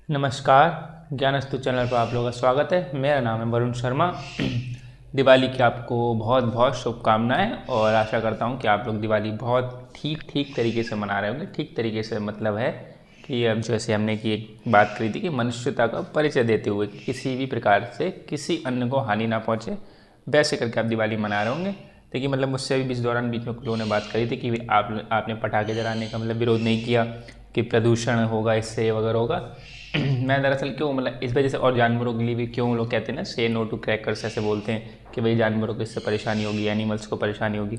नमस्कार, ज्ञानस्तु चैनल पर आप लोगों का स्वागत है। मेरा नाम है वरुण शर्मा। दिवाली की आपको बहुत बहुत शुभकामनाएं और आशा करता हूं कि आप लोग दिवाली बहुत ठीक तरीके से मना रहे होंगे। ठीक तरीके से मतलब है कि अब जैसे हमने की एक बात करी थी कि मनुष्यता का परिचय देते हुए कि किसी भी प्रकार से किसी अन्य को हानि ना पहुँचे, वैसे करके आप दिवाली मना रहे होंगे। देखिए मतलब मुझसे भी बीच में लोगों ने बात करी थी कि आपने पटाखे जलाने का मतलब विरोध नहीं किया कि प्रदूषण होगा, इससे वगैरह होगा। मैं दरअसल क्यों मतलब इस वजह से, और जानवरों के लिए भी क्यों लोग कहते हैं ना से नो टू क्रैकर्स, ऐसे बोलते हैं कि भाई जानवरों को इससे परेशानी होगी, एनिमल्स को परेशानी होगी।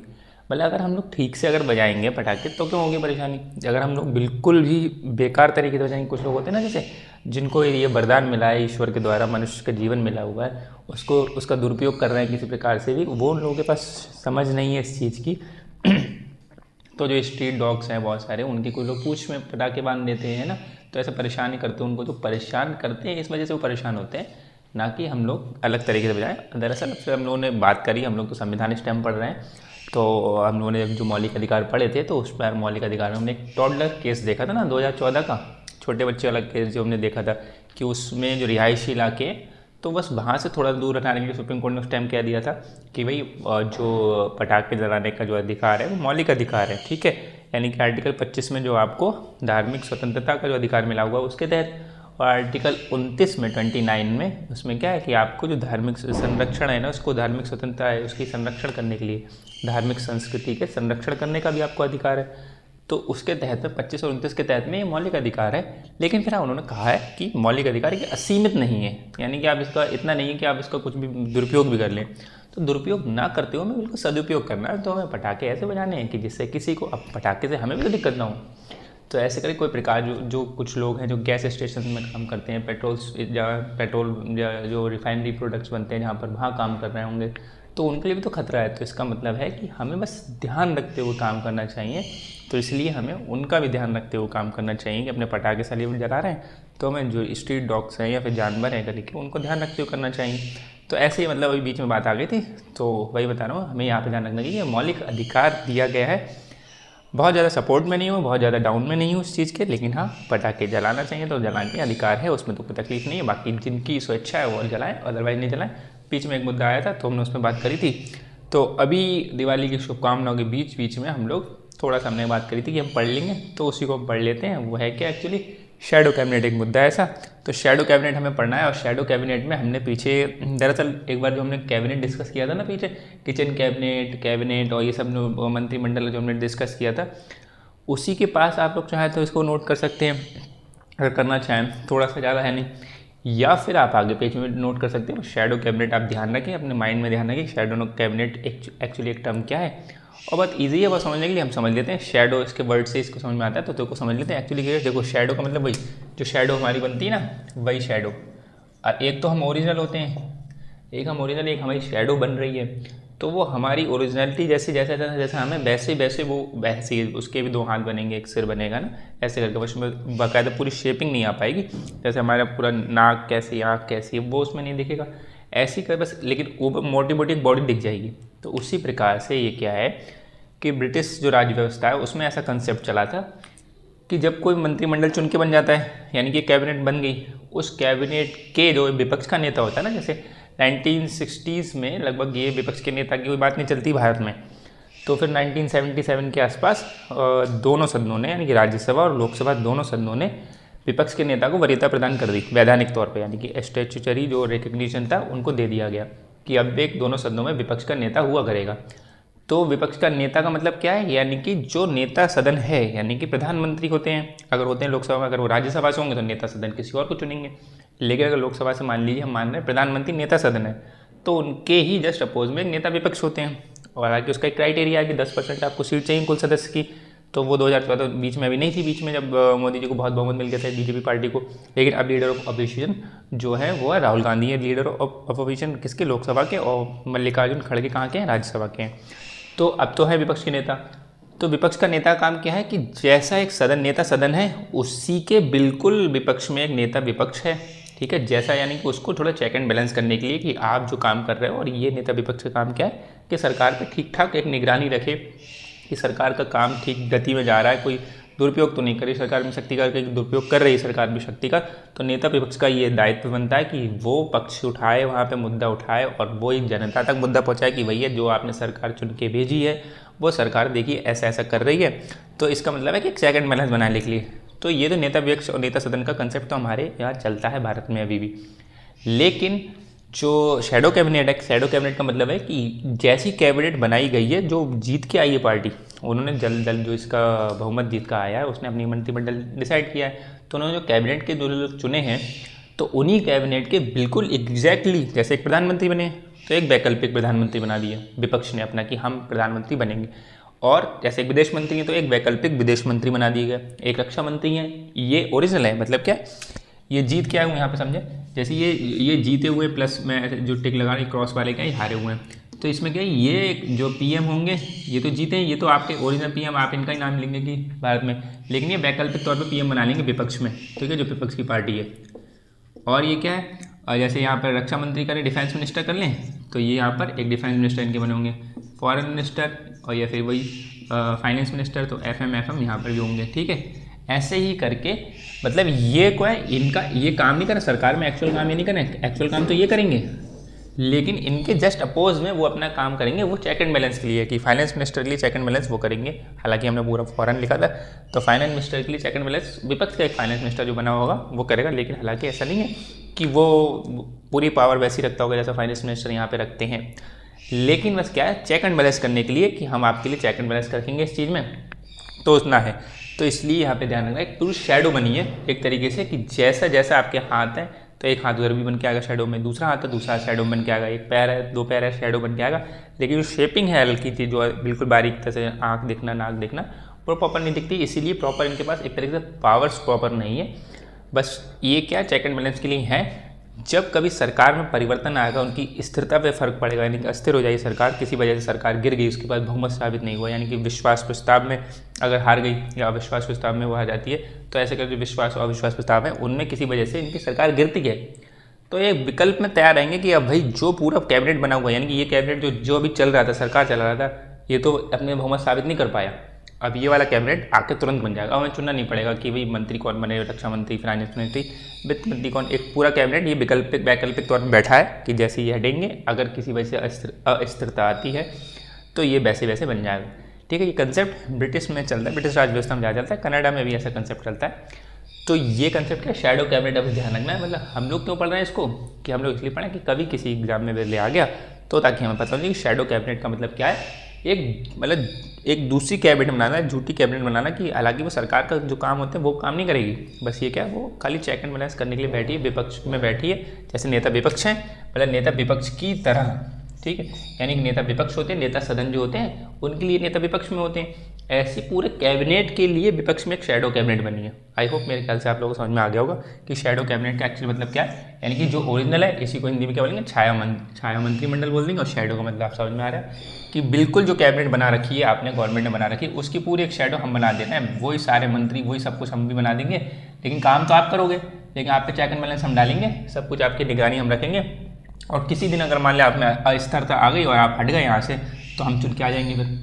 मतलब अगर हम लोग ठीक से अगर बजाएंगे पटाखे तो क्यों होगी परेशानी। अगर हम लोग बिल्कुल भी बेकार तरीके से बजाएंगे, कुछ लोग होते हैं ना जैसे जिनको ये वरदान मिला है ईश्वर के द्वारा, मनुष्य का जीवन मिला हुआ है, उसको उसका दुरुपयोग कर रहे हैं किसी प्रकार से भी, वो उन लोगों के पास समझ नहीं है इस चीज़ की। तो जो स्ट्रीट डॉग्स हैं बहुत सारे, उनकी कोई लोग पूंछ में पटाखे बांध देते हैं ना, तो ऐसे परेशान ही करते हैं उनको। जो परेशान करते हैं इस वजह से वो परेशान होते हैं, ना कि हम लोग अलग तरीके से बजाएं। दरअसल फिर हम लोगों ने बात करी, हम लोग तो संविधान स्टैम्प पढ़ रहे हैं, तो हम लोगों ने जो मौलिक अधिकार पढ़े थे, तो उस पर मौलिक अधिकार में हमने एक टॉडलर केस देखा था ना 2014 का, छोटे बच्चे वाला केस जो हमने देखा था कि उसमें जो रिहायशी इलाके, तो बस वहाँ से थोड़ा दूर हटाने के लिए सुप्रीम कोर्ट ने उस टाइम कह दिया था कि भाई जो पटाखे जलाने का जो अधिकार है वो मौलिक अधिकार है, ठीक है। यानी कि आर्टिकल 25 में जो आपको धार्मिक स्वतंत्रता का जो अधिकार मिला हुआ है उसके तहत, और आर्टिकल 29 में 29 में उसमें क्या है कि आपको जो धार्मिक संरक्षण है ना, उसको धार्मिक स्वतंत्रता है उसकी संरक्षण करने के लिए, धार्मिक संस्कृति के संरक्षण करने का भी आपको अधिकार है। तो उसके तहत में 25 और 29 के तहत में ये मौलिक अधिकार है। लेकिन फिर उन्होंने कहा है कि मौलिक अधिकार ये असीमित नहीं है, यानी कि आप इसका इतना नहीं है कि आप इसका कुछ भी दुरुपयोग भी कर लें। तो दुरुपयोग ना करते हुए हमें बिल्कुल सदुपयोग करना है। तो हमें पटाखे ऐसे बजाने हैं कि जिससे किसी को, अब पटाखे से हमें भी तो दिक्कत ना हो। तो ऐसे करें कोई प्रकार जो कुछ लोग हैं जो गैस स्टेशन में काम करते हैं, पेट्रोल या जो रिफाइनरी प्रोडक्ट्स बनते हैं जहाँ पर, वहाँ काम कर रहे होंगे, तो उनके लिए भी तो खतरा है। तो इसका मतलब है कि हमें बस ध्यान रखते हुए काम करना चाहिए। तो इसलिए हमें उनका भी ध्यान रखते हुए काम करना चाहिए कि अपने पटाखे सेलिब्रेट जला रहे हैं तो हमें जो स्ट्रीट डॉग्स हैं या फिर जानवर हैं गली के, उनको ध्यान रखते हुए करना चाहिए। तो ऐसे ही मतलब अभी बीच में बात आ गई थी, तो वही बता रहा हूँ, हमें यहाँ पे ध्यान रखना चाहिए मौलिक अधिकार दिया गया है। बहुत ज़्यादा सपोर्ट में नहीं हूँ, बहुत ज़्यादा डाउन में नहीं हूँ उस चीज़ के, लेकिन हाँ पटाखे जलाना चाहिए तो जलाने के अधिकार है, उसमें तो कोई तकलीफ नहीं है। बाकी जिनकी स्वेच्छा है वो जलाएं, अदरवाइज नहीं जलाएं। बीच में एक मुद्दा आया था तो हमने उसमें बात करी थी। तो अभी दिवाली की शुभकामनाओं के बीच बीच में हम लोग थोड़ा सा हमने बात करी थी कि हम पढ़ लेंगे, तो उसी को हम पढ़ लेते हैं। वो है क्या एक्चुअली, शेडो कैबिनेट एक मुद्दा है ऐसा। तो शेडो कैबिनेट हमें पढ़ना है, और शेडो कैबिनेट में हमने पीछे दरअसल एक बार जो हमने कैबिनेट डिस्कस किया था ना पीछे, किचन कैबिनेट और ये सब मंत्रिमंडल जो हमने डिस्कस किया था, उसी के पास आप लोग चाहें तो इसको नोट कर सकते हैं, अगर करना चाहें, थोड़ा सा ज़्यादा है नहीं। या फिर आप आगे पेज में नोट कर सकते हैं शेडो कैबिनेट। आप ध्यान रखें, अपने माइंड में ध्यान रखें शेडो कैबिनेट एक्चुअली एक टर्म क्या है। और बहुत ईजी है, वो समझने के लिए हम समझ लेते हैं। शेडो इसके वर्ड से इसको समझ में आता है, तो को समझ लेते हैं एक्चुअली क्या है। देखो शेडो का मतलब वही जो शेडो हमारी बनती है ना, वही शेडो। और एक तो हम ओरिजिनल होते हैं, एक हम ओरिजिनल, एक हमारी शेडो बन रही है। तो वो हमारी ओरिजिनलिटी जैसे जैसे जैसे जैसे हमें वैसे वैसे वो वैसे ही उसके भी दो हाथ बनेंगे, एक सिर बनेगा ना, ऐसे करके। बस उसमें बाकायदा पूरी शेपिंग नहीं आ पाएगी, जैसे हमारा पूरा नाक कैसी, आँख कैसी, वो उसमें नहीं दिखेगा ऐसी कर बस, लेकिन वो मोटी मोटी बॉडी दिख जाएगी। तो उसी प्रकार से ये क्या है कि ब्रिटिश जो राज्य व्यवस्था है उसमें ऐसा कंसेप्ट चला था कि जब कोई मंत्रिमंडल चुन के बन जाता है, यानी कि कैबिनेट बन गई, उस कैबिनेट के जो विपक्ष का नेता होता है ना, जैसे 1960s में लगभग ये विपक्ष के नेता की कोई बात नहीं चलती भारत में, तो फिर 1977 के आसपास दोनों सदनों ने, यानी कि राज्यसभा और लोकसभा दोनों सदनों ने विपक्ष के नेता को वरीयता प्रदान कर दी वैधानिक तौर पर, यानी कि स्टैट्यूटरी जो रिकग्निशन था उनको दे दिया गया कि अब एक दोनों सदनों में विपक्ष का नेता हुआ करेगा। तो विपक्ष का नेता का मतलब क्या है, यानी कि जो नेता सदन है, यानी कि प्रधानमंत्री होते हैं अगर होते हैं लोकसभा में, अगर वो राज्यसभा से होंगे तो नेता सदन किसी और को चुनेंगे। लेकिन अगर लोकसभा से मान लीजिए हम मान रहे हैं प्रधानमंत्री नेता सदन है, तो उनके ही जस्ट अपोज में नेता विपक्ष होते हैं। और हालांकि उसका एक क्राइटेरिया है कि 10% आपको सीट चाहिए कुल सदस्य की। तो वो 2014 बीच में अभी नहीं थी, बीच में जब मोदी जी को बहुत बहुमत मिल गया था बीजेपी पार्टी को। लेकिन अब लीडर ऑफ अपोजिशन जो है वो है राहुल गांधी है, लीडर ऑफ अपोजिशन किसके, लोकसभा के, और मल्लिकार्जुन खड़गे कहाँ के हैं, राज्यसभा के हैं। तो अब तो है विपक्ष के नेता। तो विपक्ष का नेता काम क्या है कि जैसा एक सदन, नेता सदन है, उसी के बिल्कुल विपक्ष में एक नेता विपक्ष है, ठीक है। जैसा यानी कि उसको थोड़ा चेक एंड बैलेंस करने के लिए कि आप जो काम कर रहे हो, और ये नेता विपक्ष का काम क्या है कि सरकार पे ठीक ठाक एक निगरानी रखे कि सरकार का काम ठीक गति में जा रहा है, कोई दुरुपयोग तो नहीं कर रही सरकार भी शक्ति का, दुरुपयोग कर रही है सरकार भी शक्ति का, तो नेता विपक्ष का ये दायित्व बनता है कि वो पक्ष उठाए, वहाँ पे मुद्दा उठाए और वो एक जनता तक मुद्दा पहुँचाए कि भैया जो आपने सरकार चुन के भेजी है वो सरकार देखिए ऐसा ऐसा कर रही है, तो इसका मतलब है कि एक सेकंड बैलेंस बनाने के लिए। तो ये तो नेता विपक्ष और नेता सदन का कंसेप्ट तो हमारे यहाँ चलता है भारत में अभी भी। लेकिन जो शैडो कैबिनेट है, शैडो कैबिनेट का मतलब है कि जैसी कैबिनेट बनाई गई है, जो जीत के आई है पार्टी, उन्होंने जल्द जल्द जो इसका बहुमत जीत का आया है उसने अपनी मंत्रिमंडल डिसाइड किया है, तो उन्होंने जो कैबिनेट के जो लोग चुने हैं तो उन्हीं कैबिनेट के बिल्कुल एग्जैक्टली जैसे एक प्रधानमंत्री बने तो एक वैकल्पिक प्रधानमंत्री बना दिया विपक्ष ने अपना कि हम प्रधानमंत्री बनेंगे, और जैसे एक विदेश मंत्री हैं तो एक वैकल्पिक विदेश मंत्री बना दिए गए, एक रक्षा मंत्री हैं, ये ओरिजिनल है, मतलब क्या ये जीत के आए हुए यहाँ पे समझे, जैसे ये जीते हुए प्लस में जो टिक लगा रही क्रॉस वाले क्या ये हारे हुए हैं, तो इसमें क्या है ये जो पीएम होंगे ये तो जीते हैं, ये तो आपके ओरिजिनल पीएम आप इनका ही नाम लेंगे कि भारत में, लेकिन ये वैकल्पिक तौर पे पीएम बना लेंगे विपक्ष में, ठीक है, जो विपक्ष की पार्टी है। और ये क्या है, और जैसे यहाँ पर रक्षा मंत्री करें, डिफेंस मिनिस्टर कर लें, तो ये यहाँ पर एक डिफेंस मिनिस्टर इनके बने होंगे, फॉरेन मिनिस्टर और या फिर वही फाइनेंस मिनिस्टर, तो एफएम यहाँ पर भी होंगे, ठीक है। ऐसे ही करके मतलब ये को है इनका ये काम नहीं करना सरकार में, एक्चुअल काम ये नहीं करना, एक्चुअल काम तो ये करेंगे, लेकिन इनके जस्ट अपोज में वो अपना काम करेंगे, वो चेक एंड बैलेंस के लिए कि फाइनेंस मिनिस्टर के लिए चेक एंड बैलेंस वो करेंगे, हालांकि हमने पूरा फॉरेन लिखा था, तो फाइनेंस मिनिस्टर के लिए चेक एंड बैलेंस विपक्ष का एक फाइनेंस मिनिस्टर जो बना होगा वो करेगा, लेकिन हालांकि ऐसा नहीं है कि वो पूरी पावर वैसी रखता होगा जैसा फाइनेंस मिनिस्टर यहाँ पे रखते हैं, लेकिन बस क्या है चेक एंड बैलेंस करने के लिए कि हम आपके लिए चेक एंड बैलेंस रखेंगे इस चीज़ में, तो उतना है। तो इसलिए यहाँ पे ध्यान रखना एक पूरी शेडो बनी है एक तरीके से कि जैसा जैसा आपके हाथ है तो एक हाथ उधर भी बन के आएगा शेडो में, दूसरा हाथ है दूसरा शेडो बन के आएगा, एक पैर है दो पैर है शेडो बन के आएगा, लेकिन जो शेपिंग है हल्की चीज़ जो बिल्कुल बारीक तरह से आँख दिखना नाक दिखना वो प्रॉपर नहीं दिखती, इसीलिए प्रॉपर इनके पास एक तरीके से पावर्स प्रॉपर नहीं है। बस ये क्या चेक एंड बैलेंस के लिए है, जब कभी सरकार में परिवर्तन आएगा उनकी स्थिरता पे फर्क पड़ेगा, यानी कि अस्थिर हो जाएगी सरकार, किसी वजह से सरकार गिर गई, उसके पास बहुमत साबित नहीं हुआ, यानी कि विश्वास प्रस्ताव में अगर हार गई या अविश्वास प्रस्ताव में वो हार जाती है, तो ऐसे करके विश्वास और अविश्वास प्रस्ताव है उनमें किसी वजह से इनकी सरकार गिरती है, तो ये विकल्प में तैयार रहेंगे कि अब भाई जो पूरा कैबिनेट बना हुआ है, यानी कि ये कैबिनेट जो अभी चल रहा था सरकार चला रहा था, ये तो अपने बहुमत साबित नहीं कर पाया, अब ये वाला कैबिनेट आके तुरंत बन जाएगा, हमें चुनना नहीं पड़ेगा कि भाई मंत्री कौन बने, रक्षा मंत्री, फाइनेंस मंत्री, वित्त मंत्री कौन, एक पूरा कैबिनेट ये वैकल्पिक तौर पर बैठा है कि जैसे ये हटेंगे अगर किसी वजह से अस्थिरता आती है तो ये वैसे वैसे बन जाएगा, ठीक है। ये कंसेप्ट ब्रिटिश में चलता है, ब्रिटिश राज व्यवस्था में ज़्यादा चलता है, कनाडा में भी ऐसा कंसेप्ट चलता है। तो ये कंसेप्ट क्या शैडो कैबिनेट अभी ध्यान रखना है, मतलब हम लोग क्यों पढ़ रहे हैं इसको कि हम लोग इसलिए पढ़ें कि कभी किसी एग्जाम में ले आ गया तो ताकि हमें पता हो कि शैडो कैबिनेट का मतलब क्या है, एक मतलब एक दूसरी कैबिनेट बनाना, झूठी कैबिनेट बनाना कि हालांकि वो सरकार का जो काम होते हैं वो काम नहीं करेगी, बस ये क्या है वो खाली चेक एंड बैलेंस करने के लिए बैठी है, विपक्ष में बैठी है, जैसे नेता विपक्ष हैं मतलब नेता विपक्ष की तरह, ठीक है, यानी कि नेता विपक्ष होते हैं, नेता सदन जो होते हैं उनके लिए नेता विपक्ष में होते हैं, ऐसे पूरे कैबिनेट के लिए विपक्ष में एक शैडो कैबिनेट बनी है। आई होप मेरे ख्याल से आप लोगों को समझ में आ गया होगा कि शैडो कैबिनेट का एक्चुअली मतलब क्या है, यानी कि जो ओरिजिनल है इसी को हिंदी में क्या बोलेंगे छाया मंत्रिमंडल बोल देंगे, और शैडो का मतलब आप समझ में आ रहा है कि बिल्कुल जो कैबिनेट बना रखी है आपने गवर्नमेंट ने बना रखी है उसकी पूरी एक शैडो हम बना देना है, वही सारे मंत्री वही सब कुछ हम भी बना देंगे, लेकिन काम तो आप करोगे, लेकिन आप पे चेक एंड बैलेंस हम डालेंगे, सब कुछ आपकी निगरानी हम रखेंगे, और किसी दिन अगर मान लिया आप में अस्थिरता आ गई और आप हट गए यहाँ से तो हम चुन के आ जाएंगे फिर,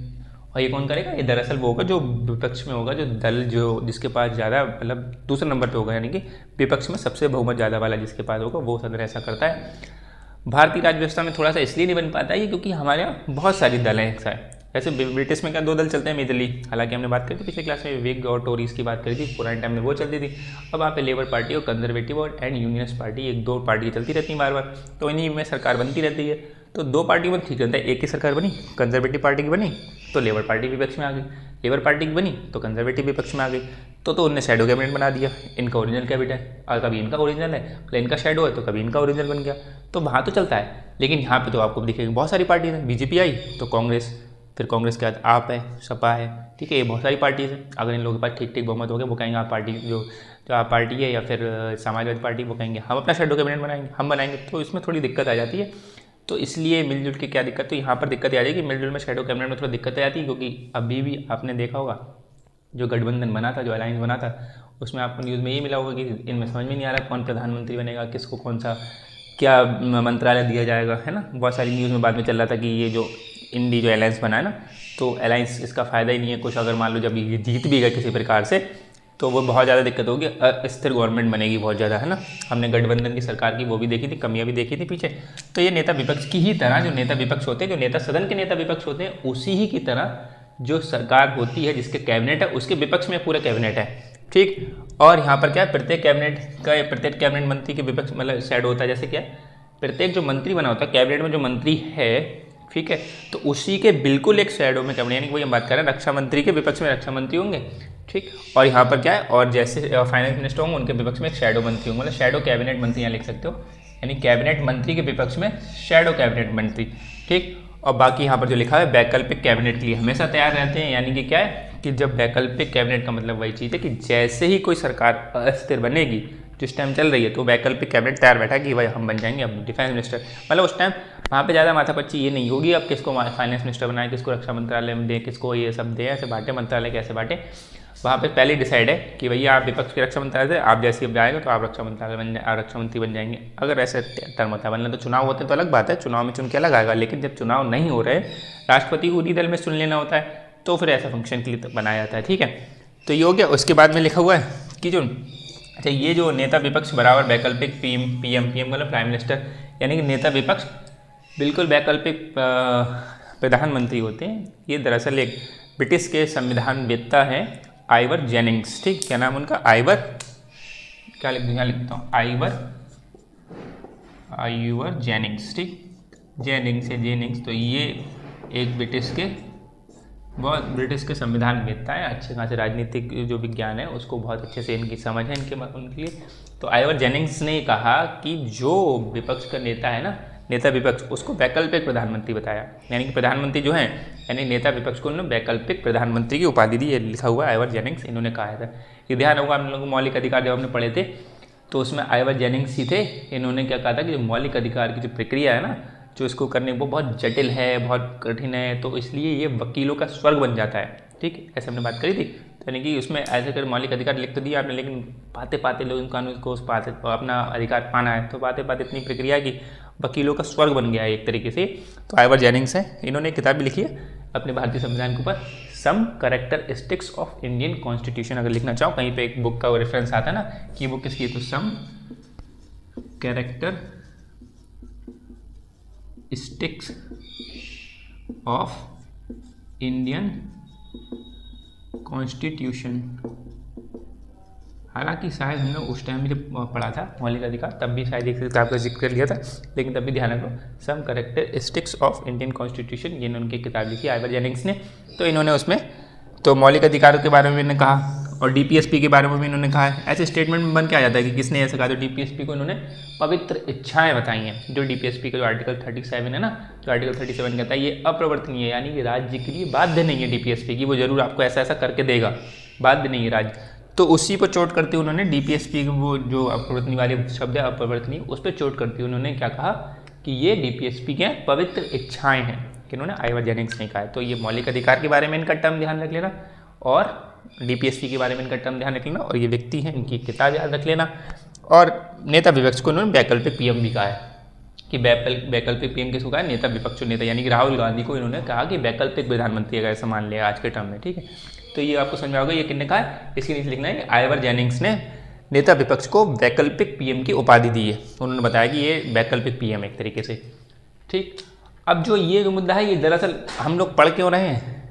और ये कौन करेगा, ये दरअसल वो होगा जो विपक्ष में होगा, जो दल जो जिसके पास ज़्यादा मतलब दूसरे नंबर पे होगा, यानी कि विपक्ष में सबसे बहुमत ज़्यादा वाला जिसके पास होगा वो सदन ऐसा करता है। भारतीय राज्य व्यवस्था में थोड़ा सा इसलिए नहीं बन पाता है क्योंकि हमारे यहाँ बहुत सारी दल हैं एक साथ, ऐसे ब्रिटिश में क्या दो दल चलते हैं मेजरली, हालांकि हमने बात करी थी पिछले क्लास में विग और टोरीज की बात करी थी, पुराने टाइम में वो चलती थी, अब वहाँ पे लेबर पार्टी और कंजर्वेटिव और एंड यूनियनिस्ट पार्टी एक दो पार्टी चलती रहती हैं बार बार, तो इन्हीं में सरकार बनती रहती है, तो दो पार्टियों में ठीक रहता है, एक की सरकार बनी कंजर्वेटिव पार्टी की बनी तो लेबर पार्टी विपक्ष में आ गई, लेबर पार्टी की बनी तो कंजर्वेटिव विपक्ष में आ गई, तो उनने शैडो कैबिनेट बना दिया, इनका ओरिजिनल कैबिनेट है और कभी इनका ओरिजिनल है, मतलब इनका शैडो है तो कभी इनका ओरिजिनल बन गया, तो वहाँ तो चलता है, लेकिन यहाँ पे तो आपको दिखेगी बहुत सारी पार्टीज हैं, बीजेपी आई तो कांग्रेस, फिर कांग्रेस के बाद आप है, सपा है, ठीक है, ये बहुत सारी पार्टीज हैं, अगर इन लोगों के पास ठीक ठीक बहुमत हो गया वो कहेंगे आप पार्टी जो आप पार्टी है, या फिर समाजवादी पार्टी वो कहेंगे हम अपना शैडो कैबिनेट बनाएंगे, हम बनाएंगे, तो इसमें थोड़ी दिक्कत आ जाती है, तो इसलिए मिलजुल के क्या दिक्कत, तो यहाँ पर दिक्कत आ जाएगी, मिलजुल में शैडो कैबिनेट में थोड़ा दिक्कत आ जाती है, क्योंकि अभी भी आपने देखा होगा जो गठबंधन बना था, जो अलायंस बना था, उसमें आपको न्यूज़ में ये मिला होगा कि इनमें समझ में नहीं आ रहा कौन प्रधानमंत्री बनेगा, किसको कौन सा क्या मंत्रालय दिया जाएगा, है ना, बहुत सारी न्यूज़ में बाद में चल रहा था कि ये जो इंडी जो अलायंस बना है ना, तो अलायंस इसका फ़ायदा ही नहीं है कुछ। अगर मान लो जब ये जीत भी गए किसी प्रकार से तो वो बहुत ज़्यादा दिक्कत होगी, अस्थिर गवर्नमेंट बनेगी बहुत ज़्यादा, है ना। हमने गठबंधन की सरकार की वो भी देखी थी, कमियां भी देखी थी पीछे। तो ये नेता विपक्ष की ही तरह, जो नेता विपक्ष होते हैं, जो नेता सदन के नेता विपक्ष होते हैं, उसी ही की तरह जो सरकार होती है जिसके कैबिनेट है उसके विपक्ष में पूरा कैबिनेट है, ठीक। और यहाँ पर क्या है, प्रत्येक कैबिनेट मंत्री के विपक्ष मतलब शैडो होता है। जैसे क्या प्रत्येक जो मंत्री बना होता है कैबिनेट में, जो मंत्री है, ठीक है, तो उसी के बिल्कुल एक शैडो में कैबिनेट, यानी कि वही हम बात कर रहे हैं रक्षा मंत्री के विपक्ष में रक्षा मंत्री होंगे, ठीक। और यहाँ पर क्या है, और जैसे फाइनेंस मिनिस्टर होंगे उनके विपक्ष में एक शैडो मंत्री होंगे, मतलब शैडो कैबिनेट मंत्री यहाँ लिख सकते हो, यानी कैबिनेट मंत्री के विपक्ष में शैडो कैबिनेट मंत्री, ठीक। और बाकी यहाँ पर जो लिखा है वैकल्पिक कैबिनेट के लिए हमेशा तैयार रहते हैं, यानी कि क्या है कि जब वैकल्पिक कैबिनेट का मतलब वही चीज़ है कि जैसे ही कोई सरकार अस्थिर बनेगी जिस टाइम चल रही है तो वैकल्पिक कैबिनेट तैयार बैठा कि भाई हम बन जाएंगे अब डिफेंस मिनिस्टर। मतलब उस टाइम वहाँ पे ज़्यादा माथापच्ची ये नहीं होगी अब किसको फाइनेंस मिनिस्टर बनाए, किसको रक्षा मंत्रालय में दे, किसको ये सब दे, ऐसे बांटे मंत्रालय कैसे बांटे। वहाँ पे पहले डिसाइड है कि भैया आप विपक्ष के रक्षा मंत्रालय से आप जैसे अब जाएगा तो आप रक्षा मंत्रालय रक्षा मंत्री बन जाएंगे। अगर ऐसे टर्म होता है, बनना तो चुनाव होते हैं तो अलग बात है, चुनाव में चुन के अलग आएगा। लेकिन जब चुनाव नहीं हो रहे, राष्ट्रपति को उन्हीं दल में चुन लेना होता है, तो फिर ऐसा फंक्शन के लिए बनाया जाता है, ठीक है। तो ये हो गया। उसके बाद में लिखा हुआ है कि जो अच्छा ये जो नेता विपक्ष बराबर वैकल्पिक पीएम मतलब प्राइम मिनिस्टर, यानी कि नेता विपक्ष बिल्कुल वैकल्पिक प्रधानमंत्री होते हैं। ये दरअसल एक ब्रिटिश के संविधानवेत्ता हैं आइवर जेनिंग्स, ठीक। क्या नाम उनका, आइवर, क्या लिख दूँ, यहाँ लिखता हूँ आइवर जेनिंग्स, ठीक। जेनिंग्स। तो ये एक ब्रिटिश के संविधानवेत्ता है, अच्छे खासे राजनीतिक जो विज्ञान है उसको बहुत अच्छे से इनकी समझ है उनके लिए। तो आइवर जेनिंग्स ने कहा कि जो विपक्ष का नेता है ना, नेता विपक्ष, उसको वैकल्पिक प्रधानमंत्री बताया, यानी कि प्रधानमंत्री जो हैं यानी नेता विपक्ष को उन्होंने वैकल्पिक प्रधानमंत्री की उपाधि दी। ये लिखा हुआ है आइवर जेनिंग्स, इन्होंने कहा था। ये ध्यान होगा आप लोगों को मौलिक अधिकार जब हमने पढ़े थे तो उसमें आइवर जेनिंग्स ही थे। इन्होंने क्या कहा था कि जो मौलिक अधिकार की जो प्रक्रिया है ना, जो इसको करने वो बहुत जटिल है, बहुत कठिन है, तो इसलिए ये वकीलों का स्वर्ग बन जाता है, ठीक। ऐसे हमने बात करी थी। तो यानी कि उसमें ऐसे कर मौलिक अधिकार लिख तो दिया आपने, लेकिन पाते लोग कानून को अपना अधिकार पाना है तो पाते इतनी प्रक्रिया की वकीलों का स्वर्ग बन गया है एक तरीके से। तो आइवर जेनिंग्स है, इन्होंने एक किताब भी लिखी है अपने भारतीय संविधान के ऊपर, some characteristics of Indian constitution. अगर लिखना चाहो कहीं पे एक बुक का रेफरेंस आता है ना कि बुक किसकी है, तो some characteristics of Indian constitution. हालांकि शायद हमने उस टाइम जब पढ़ा था मौलिक अधिकार तब भी शायद एक किताब का जिक्र कर लिया था, लेकिन तब भी ध्यान रखो some characteristics of Indian constitution, ये उनकी किताब लिखी आइवर जेनिंग्स ने। तो इन्होंने उसमें तो मौलिक अधिकारों के बारे में इन्होंने कहा और डीपीएसपी के बारे में भी इन्होंने कहा है। ऐसे स्टेटमेंट में बन के आ जाता है कि किसने ऐसा कहा, तो डीपीएसपी को इन्होंने पवित्र इच्छाएं बताई हैं। जो डीपीएसपी का जो आर्टिकल 37 है ना, जो आर्टिकल 37 कहता है ये अप्रवर्तनीय है, यानी कि राज्य के लिए बाध्य नहीं है डीपीएसपी की, वो जरूर आपको ऐसा करके देगा, बाध्य नहीं है राज्य। तो उसी पर चोट करते हुए उन्होंने डीपीएसपी वो जो अप्रवर्तनीय वाले शब्द है अप्रवर्तनीय, उस पर चोट करते हुए उन्होंने क्या कहा कि ये डीपीएसपी के पवित्र इच्छाएं हैं, कि इन्होंने आइवर जेनिंग्स ने कहा है। तो ये मौलिक अधिकार के बारे में इनका टर्म ध्यान रख लेना और डीपीएसपी के बारे में इनका टर्म ध्यान रख लेना, और ये व्यक्ति हैं इनकी किताब याद रख लेना। और नेता विपक्ष को उन्होंने वैकल्पिक पीएम भी कहा है कि वैकल्पिक पीएम किसको कहा है, नेता विपक्ष नेता, यानी कि राहुल गांधी को इन्होंने कहा कि वैकल्पिक प्रधानमंत्री अगर ऐसा मान लिया आज के टर्म में, ठीक है। तो ये आपको समझ में आएगा ये किसने कहा है, इसके नीचे लिखना है कि आइवर जेनिंग्स ने नेता विपक्ष को वैकल्पिक पीएम की उपाधि दी है। उन्होंने बताया कि ये वैकल्पिक पीएम एक तरीके से, ठीक। अब जो ये जो मुद्दा है ये दरअसल हम लोग पढ़ क्यों रहे हैं,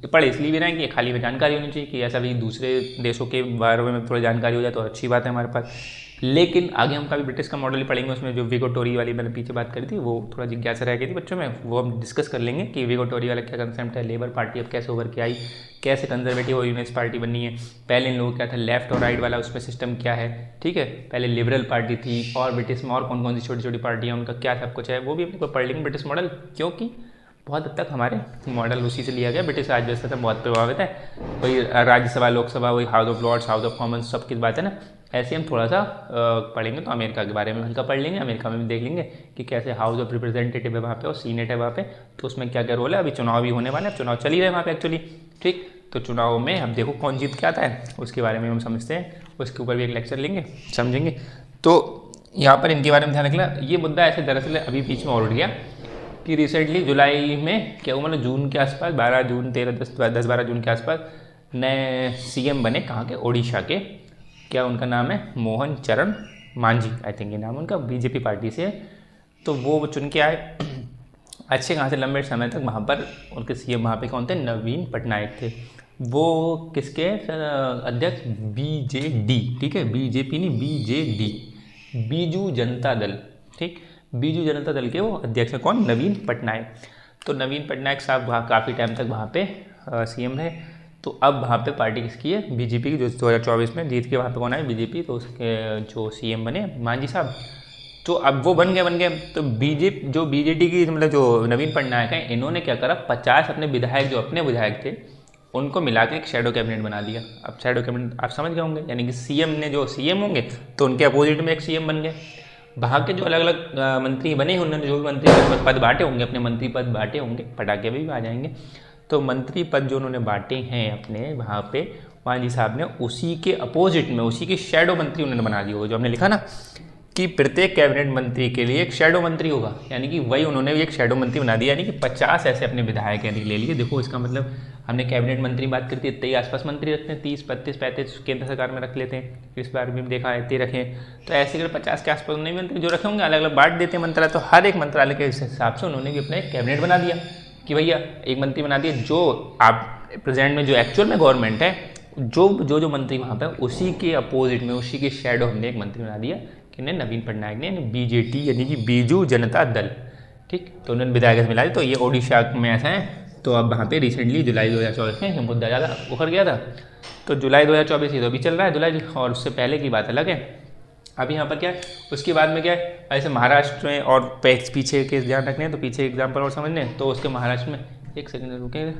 पढ़े इसलिए भी रहे हैं कि खाली में जानकारी होनी चाहिए कि ऐसा भी दूसरे देशों के बारे में थोड़ी जानकारी हो जाए तो अच्छी बात है हमारे पास। लेकिन आगे हम कभी ब्रिटिश का मॉडल ही पढ़ेंगे, उसमें जो विगो टोरी वाली मैंने पीछे बात करी थी वो थोड़ा जिज्ञासा रह गई थी बच्चों में, वो हम डिस्कस कर लेंगे कि विगो टोरी वाला क्या कंसेप्ट है, लेबर पार्टी अब कैसे उभर के आई, कैसे कंजर्वेटिव और यूनियनिस्ट पार्टी बनी है, पहले इन लोगों क्या था लेफ्ट और राइट वाला उसमें सिस्टम क्या है, ठीक है। पहले लिबरल पार्टी थी और ब्रिटिश में और कौन कौन सी छोटी छोटी पार्टियाँ उनका क्या सब कुछ है, वो भी अपने पढ़ लेंगे ब्रिटिश मॉडल, क्योंकि बहुत हद तक हमारे मॉडल उसी से लिया गया। ब्रिटिश राज्य व्यवस्था से बहुत प्रभावित है, वही राज्यसभा लोकसभा वही House of Lords House of Commons सब की बात है ना। ऐसे हम थोड़ा सा पढ़ेंगे तो अमेरिका के बारे में हल्का पढ़ लेंगे, अमेरिका में भी देख लेंगे कि कैसे हाउस ऑफ रिप्रेजेंटेटिव है वहाँ पे और सीनेट है वहाँ पे, तो उसमें क्या क्या रोल है। अभी चुनाव भी होने वाले हैं, चुनाव चल ही रहे वहाँ पे एक्चुअली, ठीक। तो चुनाव में अब देखो कौन जीत के आता है उसके बारे में हम समझते हैं, उसके ऊपर भी एक लेक्चर लेंगे समझेंगे। तो यहाँ पर इनके बारे में ध्यान रखना, ये मुद्दा ऐसे दरअसल अभी बीच में और उठ गया कि रिसेंटली जुलाई में क्या हुआ, मतलब जून के आसपास 12 जून 10-12 जून के आसपास नए सीएम बने, कहाँ के, ओडिशा के। क्या उनका नाम है, मोहन चरण मांझी, आई थिंक ये नाम उनका, बीजेपी पार्टी से है। तो वो चुन के आए अच्छे खासे लंबे समय तक। वहाँ पर उनके सीएम वहाँ पे कौन थे, नवीन पटनायक थे। वो किसके अध्यक्ष, बीजेडी, ठीक है, बीजेपी नहीं, बीजेडी, बीजू जनता दल, ठीक, बीजू जनता दल के वो अध्यक्ष हैं, कौन, नवीन पटनायक। तो नवीन पटनायक साहब वहाँ काफ़ी टाइम तक वहाँ पे सीएम रहे। तो अब वहाँ पे पार्टी किसकी है, बीजेपी की, जो 2024 में जीत के वहाँ पे कौन आए, बीजेपी। तो उसके जो सीएम बने मांझी साहब, तो अब वो बन गए। तो जो बीजेडी की मतलब जो नवीन पटनायक हैं, इन्होंने क्या करा, 50 अपने विधायक, जो अपने विधायक थे, उनको मिला के एक शैडो कैबिनेट बना दिया। अब शैडो कैबिनेट आप समझ गए होंगे, यानी कि सीएम ने, जो सीएम होंगे तो उनके अपोजिट में एक सीएम बन गए। वहाँ के जो अलग अलग मंत्री बने, उन्होंने जो भी मंत्री पद बांटे होंगे, अपने मंत्री पद बांटे होंगे, पटाखे भी आ जाएंगे। तो मंत्री पद जो उन्होंने बांटे हैं अपने वहाँ पे, मांझी साहब ने उसी के अपोजिट में, उसी के शैडो मंत्री उन्होंने बना दिए। जो हमने लिखा ना कि प्रत्येक कैबिनेट मंत्री के लिए एक शैडो मंत्री होगा, यानी कि वही उन्होंने भी एक शैडो मंत्री बना दिया, यानी कि 50 ऐसे अपने विधायक यानी ले लिए। देखो इसका मतलब, हमने कैबिनेट मंत्री बात करती है, इतने ही आसपास मंत्री रखते हैं, 30, 32, 35 केंद्र सरकार में रख लेते हैं। इस बार भी देखा है, इतने रखें। तो ऐसे अगर 50 के आसपास नहीं मंत्री जो रखे होंगे, अलग अलग बांट देते हैं मंत्रालय। तो हर एक मंत्रालय के हिसाब से उन्होंने भी अपना एक कैबिनेट बना दिया कि भैया एक मंत्री बना दिया, जो आप प्रेजेंट में जो एक्चुअल में गवर्नमेंट है, जो मंत्री वहाँ पर, उसी के अपोजिट में, उसी के शैडो हमने एक मंत्री बना दिया, किन्हें, नवीन पटनायक ने, बीजेटी यानी कि बीजू जनता दल, ठीक। तो उन्होंने विधायक मिला दी। तो ये ओडिशा में ऐसा है। तो अब वहाँ पे रिसेंटली जुलाई 2024 में मुद्दा ज़्यादा उखड़ गया था। तो जुलाई 2024 ये तो अभी चल रहा है जुलाई, और उससे पहले की बात अलग है। अभी यहाँ पर क्या है, उसके बाद में क्या है, ऐसे महाराष्ट्र में, और पीछे के ध्यान रखने हैं, तो पीछे एग्जाम्पल और समझने। तो उसके महाराष्ट्र में, एक सेकंड रुके,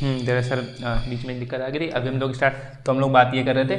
दरअसल बीच में दिक्कत आ गई थी। अभी हम लोग तो हम लोग बात ये कर रहे थे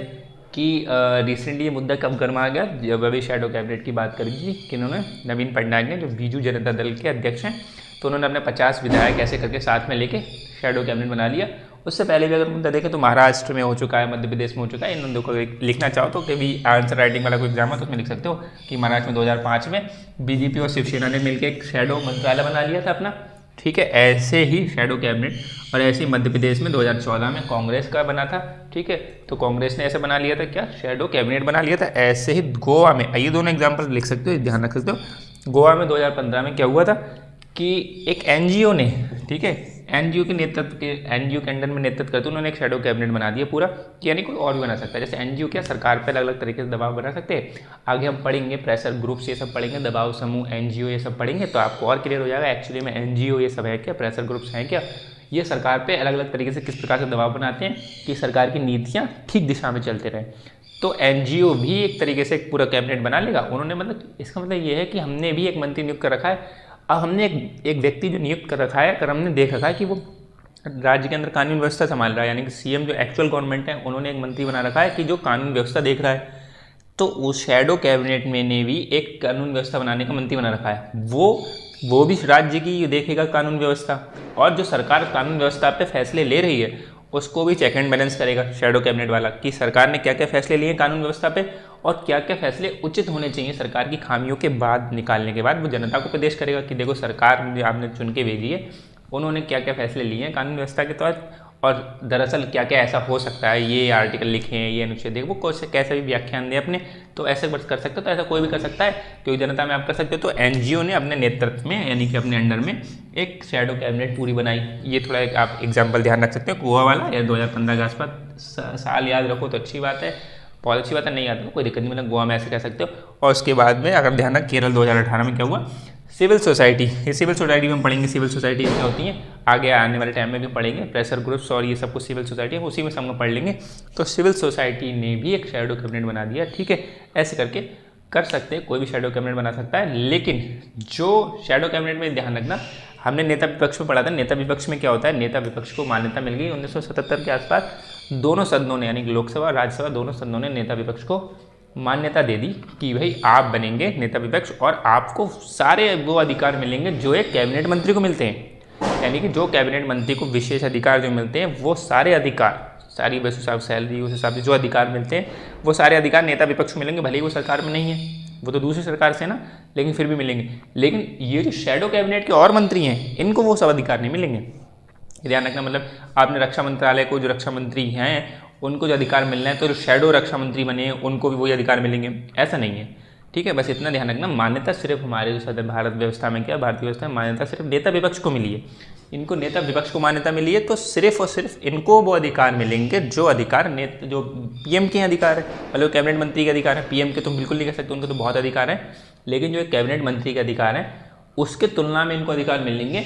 कि रिसेंटली ये मुद्दा कब गर्मा आ गया, जब अभी शैडो कैबिनेट की बात करी थी कि उन्होंने, नवीन पटनायक ने, जो बीजू जनता दल के अध्यक्ष हैं, तो उन्होंने अपने 50 विधायक ऐसे करके साथ में लेके शैडो कैबिनेट बना लिया। उससे पहले भी अगर मुद्दा देखें तो महाराष्ट्र में हो चुका है, मध्य प्रदेश में हो चुका है। इन दोनों को लिखना चाहो तो कभी आंसर राइटिंग वाला कोई एग्जाम हो तो उसमें लिख सकते हो कि महाराष्ट्र में 2005 में बीजेपी और शिवसेना ने मिलकर एक शैडो मंत्रालय बना लिया था अपना, ठीक है। ऐसे ही शैडो कैबिनेट, और ऐसे ही मध्य प्रदेश में 2014 में कांग्रेस का बना था, ठीक है। तो कांग्रेस ने ऐसे बना लिया था, क्या, शैडो कैबिनेट बना लिया था। ऐसे ही गोवा में, ये दोनों एग्जाम्पल लिख सकते हो, ध्यान रख सकते हो। गोवा में 2015 में क्या हुआ था कि एक एनजीओ ने, ठीक है, एनजीओ के अंडर में नेतृत्व करते उन्होंने एक शैडो कैबिनेट बना दिया पूरा, यानी कोई और भी बना सकता है। जैसे एनजीओ क्या, सरकार पे अलग अलग तरीके से दबाव बना सकते हैं। आगे हम पढ़ेंगे प्रेशर ग्रुप्स, ये सब पढ़ेंगे, दबाव समूह, एनजीओ, ये सब पढ़ेंगे तो आपको और क्लियर हो जाएगा एक्चुअली में एनजीओ ये सब है क्या, प्रेशर ग्रुप्स हैं क्या। ये सरकार पे अलग अलग तरीके से किस प्रकार से दबाव बनाते हैं कि सरकार की नीतियाँ ठीक दिशा में चलते रहें। तो एनजीओ भी एक तरीके से एक पूरा कैबिनेट बना लेगा उन्होंने। मतलब इसका मतलब ये है कि हमने भी एक मंत्री नियुक्त कर रखा है। अब हमने एक व्यक्ति जो नियुक्त कर रखा है, अगर हमने देख रखा है कि वो राज्य के अंदर कानून व्यवस्था संभाल रहा है, यानी कि सीएम जो एक्चुअल गवर्नमेंट है उन्होंने एक मंत्री बना रखा है कि जो कानून व्यवस्था देख रहा है, तो उस शैडो कैबिनेट में ने भी एक कानून व्यवस्था बनाने का मंत्री बना रखा है। वो भी राज्य की देखेगा कानून व्यवस्था, और जो सरकार कानून व्यवस्था पे फैसले ले रही है उसको भी चेक एंड बैलेंस करेगा शैडो कैबिनेट वाला, कि सरकार ने क्या क्या फैसले लिए कानून व्यवस्था पे, और क्या क्या फैसले उचित होने चाहिए सरकार की खामियों के बाद, निकालने के बाद वो जनता को पेश करेगा कि देखो सरकार जो आपने चुन के भेजी है उन्होंने क्या क्या फैसले लिए हैं कानून व्यवस्था के तहत, और दरअसल क्या क्या ऐसा हो सकता है, ये आर्टिकल लिखे हैं, ये अनुच्छेद देखो, वो कैसे भी व्याख्यान दें अपने, तो ऐसे कर सकते हो। तो ऐसा कोई भी कर सकता है क्योंकि जनता में आप कर सकते हो। तो एनजीओ ने अपने नेतृत्व में, यानी कि अपने अंडर में एक शैडो कैबिनेट पूरी बनाई। ये थोड़ा एक आप एग्जाम्पल ध्यान रख सकते हो, गोवा वाला या 2015 के आसपास। साल याद रखो तो अच्छी बात है, बहुत अच्छी बात है, नहीं आता तो कोई दिक्कत नहीं, मतलब गोवा में ऐसे कह सकते हो। और उसके बाद में अगर ध्यान रख, केरल 2018 में क्या हुआ, सिविल सोसाइटी, ये सिविल सोसाइटी में हम पढ़ेंगे सिविल सोसाइटी क्या होती है, आगे आने वाले टाइम में भी पढ़ेंगे, प्रेशर ग्रुप्स और ये सब कुछ सिविल सोसाइटी है, उसी में सब पढ़ लेंगे। तो सिविल सोसाइटी ने भी एक शैडो कैबिनेट बना दिया, ठीक है। ऐसे करके कर सकते हैं, कोई भी शैडो कैबिनेट बना सकता है। लेकिन जो शैडो कैबिनेट में ध्यान रखना, हमने नेता विपक्ष में पढ़ा था, नेता विपक्ष में क्या होता है, नेता विपक्ष को मान्यता मिल गई 1977 के आसपास, दोनों सदनों ने, यानी कि लोकसभा और राज्यसभा दोनों सदनों ने नेता विपक्ष को मान्यता दे दी कि भाई आप बनेंगे नेता विपक्ष, और आपको सारे वो अधिकार मिलेंगे जो एक कैबिनेट मंत्री को मिलते हैं। यानी कि जो कैबिनेट मंत्री को विशेष अधिकार जो मिलते हैं, वो सारे अधिकार सारी बस हिसाब सैलरी उस हिसाब से जो अधिकार मिलते हैं वो सारे अधिकार नेता विपक्ष को मिलेंगे, भले ही वो सरकार में नहीं है, वो तो दूसरी सरकार से ना, लेकिन फिर भी मिलेंगे। लेकिन ये जो शैडो कैबिनेट के और मंत्री हैं इनको वो सब अधिकार नहीं मिलेंगे। ध्यान रखना, मतलब आपने रक्षा मंत्रालय को, जो रक्षा मंत्री हैं उनको जो अधिकार मिलना है, तो जो शैडो रक्षा मंत्री बने हैं उनको भी वही अधिकार मिलेंगे, ऐसा नहीं है। ठीक है, बस इतना ध्यान रखना, मान्यता सिर्फ हमारे जो सदन भारत व्यवस्था में, क्या भारतीय व्यवस्था में मान्यता सिर्फ नेता विपक्ष को मिली है। इनको नेता विपक्ष को मान्यता मिली है तो सिर्फ और सिर्फ इनको वो अधिकार मिलेंगे जो अधिकार जो पीएम के अधिकार है, मतलब कैबिनेट मंत्री के अधिकार है। पीएम के तो बिल्कुल नहीं कह सकते, उनको तो बहुत अधिकार है, लेकिन जो कैबिनेट मंत्री के अधिकार है उसके तुलना में इनको अधिकार मिलेंगे,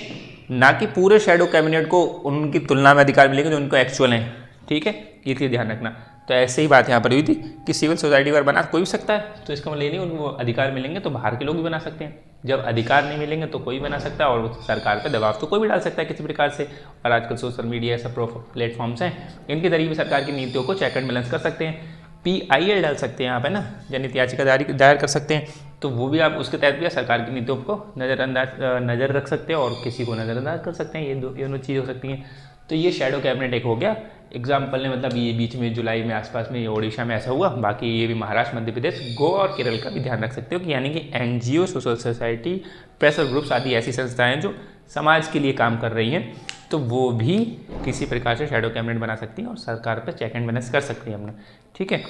ना कि पूरे शैडो कैबिनेट को उनकी तुलना में अधिकार मिलेंगे जो उनको एक्चुअल हैं। ठीक है, ये चीज़ ध्यान रखना। तो ऐसे ही बात यहाँ पर हुई थी कि सिविल सोसाइटी अगर बना कोई भी सकता है, तो इसका मतलब ये नहीं उनको अधिकार मिलेंगे तो बाहर के लोग भी बना सकते हैं। जब अधिकार नहीं मिलेंगे तो कोई बना सकता है, और सरकार पर दबाव तो कोई भी डाल सकता है किसी प्रकार से। और आजकल सोशल मीडिया ऐसा प्लेटफॉर्म्स हैं, इनके जरिए भी सरकार की नीतियों को चेक एंड बैलेंस कर सकते हैं। PIL डाल सकते हैं आप, है ना, जनहित याचिका दायर कर सकते हैं, तो वो भी आप उसके तहत भी सरकार की नीतियों को नज़र रख सकते हैं और किसी को नज़रअंदाज कर सकते हैं। ये दोनों चीज़ हो सकती हैं। तो ये शैडो कैबिनेट एक हो गया एग्जाम्पल ने, मतलब ये बीच में जुलाई में आसपास में ये ओडिशा में ऐसा हुआ। बाकी ये भी महाराष्ट्र, मध्य प्रदेश, गोवा और केरल का भी ध्यान रख सकते हो कि यानी कि NGO, social society, pressure groups आदि ऐसी संस्थाएं जो समाज के लिए काम कर रही हैं, तो वो भी किसी प्रकार से शैडो कैबिनेट बना सकती हैं और सरकार पर चेक एंड बैलेंस कर सकती हैं अपना। ठीक है,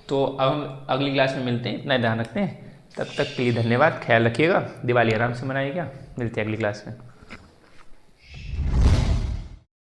तो अब हम अगली क्लास में मिलते हैं, इतना ध्यान रखते हैं। तब तक के लिए धन्यवाद, ख्याल रखिएगा, दिवाली आराम से मनाइएगा, मिलते हैं अगली क्लास में।